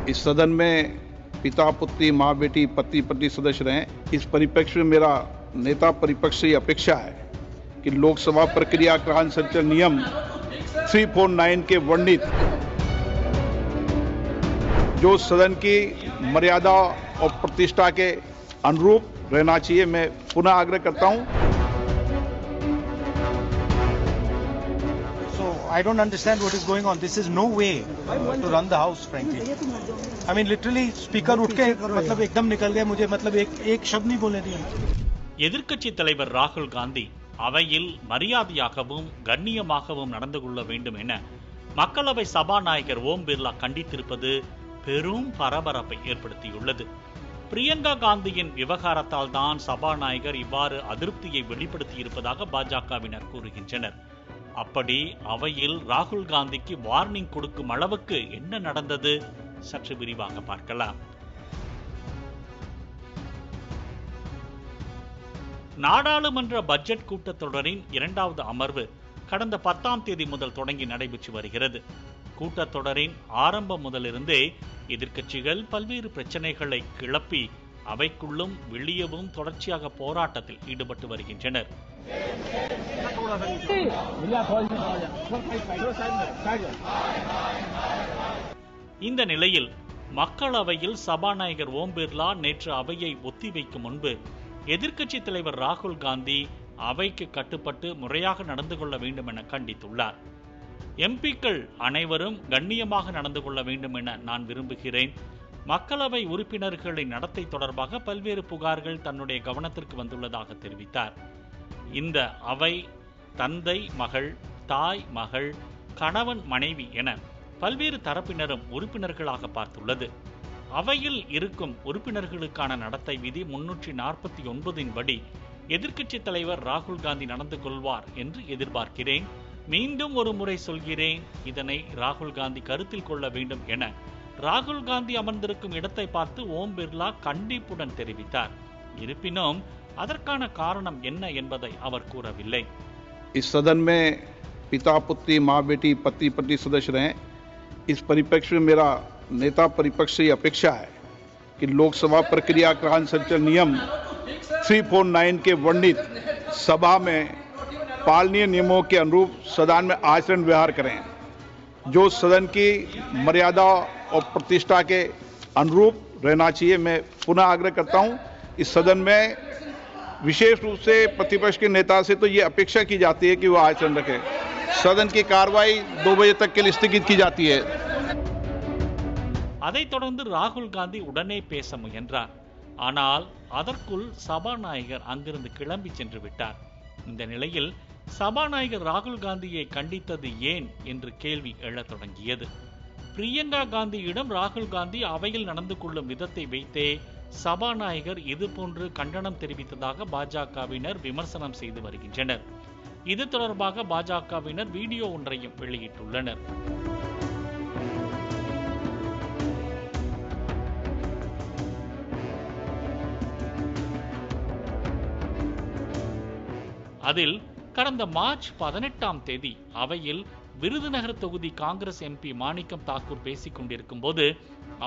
इस सदन में पिता पुत्री माँ बेटी पति पत्नी सदस्य रहें। इस परिप्रेक्ष्य में मेरा नेता परिपक्ष से अपेक्षा है कि लोकसभा प्रक्रिया कान संचालन नियम 349 के वर्णित जो सदन की मर्यादा और प्रतिष्ठा के अनुरूप रहना चाहिए। मैं पुनः आग्रह करता हूं। I don't understand what is going on. This is no way to run the house, frankly. I mean, literally, speaker उठ के मतलब एकदम निकल गए मुझे मतलब एक शब्द नहीं बोलने दिया। எதிர்க்கட்சி தலைவர் ராகுல் காந்தி அவையில் மரியாதையாகவும் கண்ணியமாகவும் நடந்து கொள்ள வேண்டும் என மக்களவை சபாநாயகர் ஓம் பிர்லா கண்டித்திருப்பது பெரும் பரபரப்பை ஏற்படுத்தியுள்ளது. பிரியங்கா காந்தியின் விவகாரத்தால் தான் சபாநாயகர் இவ்வாறு அதிருப்தியை வெளிப்படுத்தியிருப்பதாக பாஜகவினர் கூறுகின்றனர். அப்படி அவையில் ராகுல் காந்திக்கு வார்னிங் கொடுக்கும் அளவுக்கு என்ன நடந்தது? சற்று விரிவாக பார்க்கலாம். நாடாளுமன்ற பட்ஜெட் கூட்டத்தொடரின் 2வது அமர்வு கடந்த 10ஆம் தேதி முதல் தொடங்கி நடைபெற்று வருகிறது. கூட்டத்தொடரின் ஆரம்பம் முதலிருந்தே எதிர்க்கட்சிகள் பல்வேறு பிரச்சனைகளை கிளப்பி அவைக்குள்ளும் வெளியவும் தொடர்ச்சியாக போராட்டத்தில் ஈடுபட்டு வருகின்றனர். இந்த நிலையில் மக்களவையில் சபாநாயகர் ஓம் பிர்லா நேற்று அவையை ஒத்திவைக்கும் முன்பு எதிர்க்கட்சி தலைவர் ராகுல் காந்தி அவைக்கு கட்டுப்பட்டு முறையாக நடந்து கொள்ள வேண்டும் என கண்டித்துள்ளார். எம்பிக்கள் அனைவரும் கண்ணியமாக நடந்து கொள்ள வேண்டும் என நான் விரும்புகிறேன். மக்களவை உறுப்பினர்களின் நடத்தை தொடர்பாக பல்வேறு புகார்கள் தன்னுடைய கவனத்திற்கு வந்துள்ளதாக தெரிவித்தார். இந்த அவை தந்தை மகள், தாய் மகள், கணவன் மனைவி என பல்வேறு தரப்பினரும் உறுப்பினர்களாக பார்த்துள்ளது. அவையில் இருக்கும் உறுப்பினர்களுக்கான நடத்தை விதி 349 படி எதிர்க்கட்சி தலைவர் ராகுல் காந்தி நடந்து கொள்வார் என்று எதிர்பார்க்கிறேன். மீண்டும் ஒரு முறை சொல்கிறேன், இதனை ராகுல் காந்தி கருத்தில் கொள்ள வேண்டும் என ராகுல் காந்தி அமர்ந்திருக்கும் இடத்தை பார்த்து ஓம் பிர்லா கண்டிப்புடன் தெரிவித்தார். இருப்பினும் அதற்கான காரணம் என்ன என்பதை அவர் கூறவில்லை. इस सदन में पिता पुत्री माँ बेटी पति पत्नी सदस्य रहें। इस परिप्रेक्ष्य में मेरा नेता परिपक्ष से अपेक्षा है कि लोकसभा प्रक्रिया कान संचालन नियम 349 के वर्णित सभा में पालनीय नियमों के अनुरूप सदन में आचरण व्यवहार करें, जो सदन की मर्यादा और प्रतिष्ठा के अनुरूप रहना चाहिए। मैं पुनः आग्रह करता हूं। इस सदन में विशेष रूप से प्रतिपक्ष के नेता से तो ये अपेक्षा की जाती है कि वो आचरण रखें। सदन की कार्रवाई 2 बजे तक के लिए स्थगित की जाती है। அதைத் தொடர்ந்து ராகுல் காந்தி உடனே பேச முயன்றார். ஆனால் அதற்குள் சபாநாயகர் அங்கிருந்து கிளம்பி சென்று விட்டார். இந்த நிலையில் சபாநாயகர் ராகுல் காந்தியை கண்டித்தது ஏன் என்று கேள்வி எழத் தொடங்கியது. பிரியங்கா காந்தியிடம் ராகுல் காந்தி அவையில் நடந்து கொள்ளும் விதத்தை வைத்தே சபாநாயகர் இதுபோன்று கண்டனம் தெரிவித்ததாக பாஜகவினர் விமர்சனம் செய்து வருகின்றனர். இது தொடர்பாக பாஜகவினர் வீடியோ ஒன்றையும் வெளியிட்டுள்ளனர். அதில் கடந்த மார்ச் 18ஆம் தேதி அவையில் விருதுநகர் தொகுதி காங்கிரஸ் எம்பி மாணிக்கம் தாக்கூர் பேசிக் கொண்டிருக்கும் போது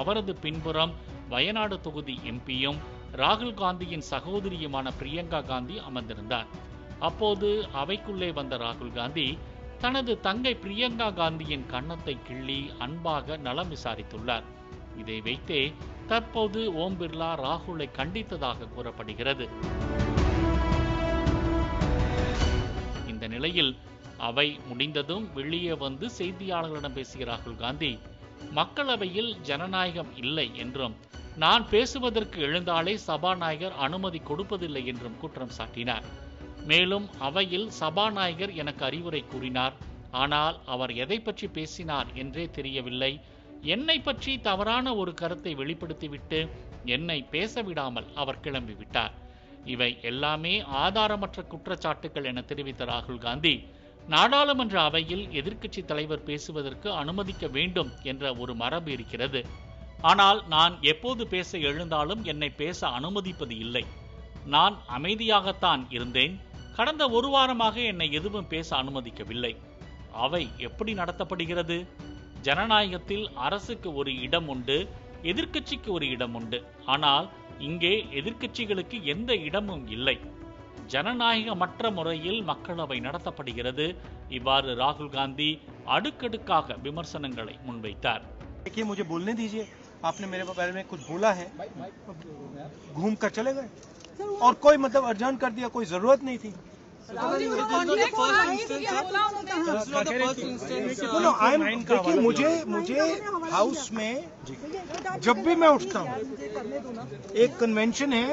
அவரது பின்புறம் வயநாடு தொகுதி எம்பியும் ராகுல் காந்தியின் சகோதரியுமான பிரியங்கா காந்தி அமர்ந்திருந்தார். அப்போது அவைக்குள்ளே வந்த ராகுல் காந்தி தனது தங்கை பிரியங்கா காந்தியின் கன்னத்தை கிள்ளி அன்பாக நலம் விசாரித்துள்ளார். இதை வைத்தே தற்போது ஓம் பிர்லா ராகுலை கண்டித்ததாக கூறப்படுகிறது. இந்த நிலையில் அவை முடிந்ததும் வெளியே வந்து செய்தியாளர்களிடம் பேசிய ராகுல் காந்தி மக்களவையில் ஜனநாயகம் இல்லை என்றும் நான் பேசுவதற்கு எழுந்தாலே சபாநாயகர் அனுமதி கொடுப்பதில்லை என்றும் குற்றம் சாட்டினார். மேலும் அவையில் சபாநாயகர் எனக்கு அறிவுரை கூறினார். ஆனால் அவர் எதை பற்றி பேசினார் என்றே தெரியவில்லை. என்னை பற்றி தவறான ஒரு கருத்தை வெளிப்படுத்திவிட்டு என்னை பேசவிடாமல் அவர் கிளம்பிவிட்டார். இவை எல்லாமே ஆதாரமற்ற குற்றச்சாட்டுகள் என தெரிவித்த ராகுல் காந்தி நாடாளுமன்ற அவையில் எதிர்க்கட்சி தலைவர் பேசுவதற்கு அனுமதிக்க வேண்டும் என்ற ஒரு மரபு இருக்கிறது. ஆனால் நான் எப்போது பேச எழுந்தாலும் என்னை பேச அனுமதிப்பது இல்லை. நான் அமைதியாகத்தான் இருந்தேன். கடந்த ஒரு வாரமாக என்னை எதுவும் பேச அனுமதிக்கவில்லை. அவை எப்படி நடத்தப்படுகிறது? ஜனநாயகத்தில் அரசுக்கு ஒரு இடம் உண்டு, எதிர்க்கட்சிக்கு ஒரு இடம் உண்டு. ஆனால் இங்கே எதிர்க்கட்சிகளுக்கு எந்த இடமும் இல்லை. ஜனநாயகமற்ற முறையில் மக்களவை நடத்தப்படுகிறது. இவ்வாறு ராகுல் காந்தி அடுக்கடுக்காக விமர்சனங்களை मुनवैतार। देखिए, मुझे बोलने दीजिए। आपने मेरे बारे में कुछ बोला है, घूम कर चले गए और कोई मतलब अर्जन कर दिया, कोई जरूरत नहीं थी। देखिए, मुझे हाउस में जब भी मैं उठता हूँ, एक कन्वेंशन है,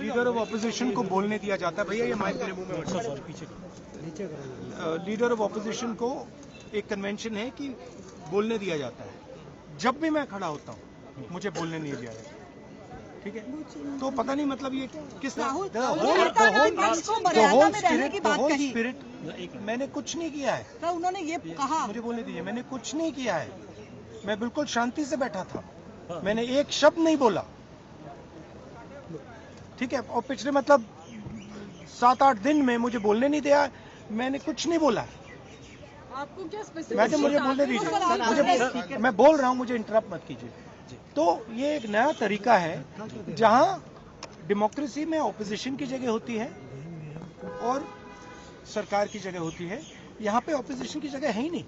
लीडर ऑफ ऑपोजिशन को बोलने दिया जाता है। भैया ये माइक मेरे मुंह में लीडर ऑफ ऑपोजिशन को एक कन्वेंशन है कि बोलने दिया जाता है। जब भी मैं खड़ा होता हूँ मुझे बोलने नहीं दिया जाता। ठीक है, तो पता नहीं मतलब ये किस स्पिरिट, मैंने कुछ नहीं किया है। उन्होंने ये कहा, मुझे बोलने दीजिए, मैंने कुछ नहीं किया है। मैं बिल्कुल शांति से बैठा था, मैंने एक शब्द नहीं बोला। ठीक है, और पिछले मतलब 7-8 दिन में मुझे बोलने नहीं दिया, मैंने कुछ नहीं बोला। आपको क्या स्पेसिफिक? मैडम मुझे बोलने दीजिए, मैं बोल रहा हूँ, मुझे इंटरप्ट मत कीजिए। तो ये एक नया तरीका है जहां डेमोक्रेसी में ऑपोजिशन की जगह होती है और सरकार की जगह होती है। यहाँ पे ऑपोजिशन की जगह है ही नहीं,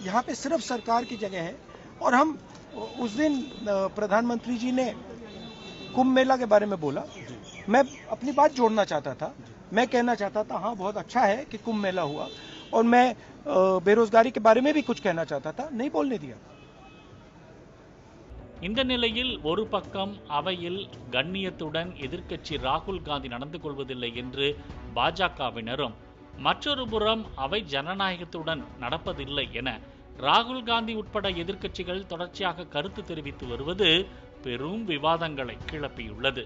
यहाँ पे सिर्फ सरकार की जगह है। और हम उस दिन प्रधानमंत्री जी ने कुंभ मेला के बारे में बोला, मैं अपनी बात जोड़ना चाहता था। मैं कहना चाहता था हाँ बहुत अच्छा है कि कुंभ मेला हुआ, और मैं बेरोजगारी के बारे में भी कुछ कहना चाहता था, नहीं बोलने दिया। இந்த நிலையில் ஒரு பக்கம் அவையில் கண்ணியத்துடன் எதிர்க்கட்சி ராகுல் காந்தி நடந்து கொள்வதில்லை என்று பாஜகவினரும், மற்றொரு புறம் அவை ஜனநாயகத்துடன் நடப்பதில்லை என ராகுல் காந்தி உட்பட எதிர்க்கட்சிகள் தொடர்ச்சியாக கருத்து தெரிவித்து வருவது பெரும் விவாதங்களை கிளப்பியுள்ளது.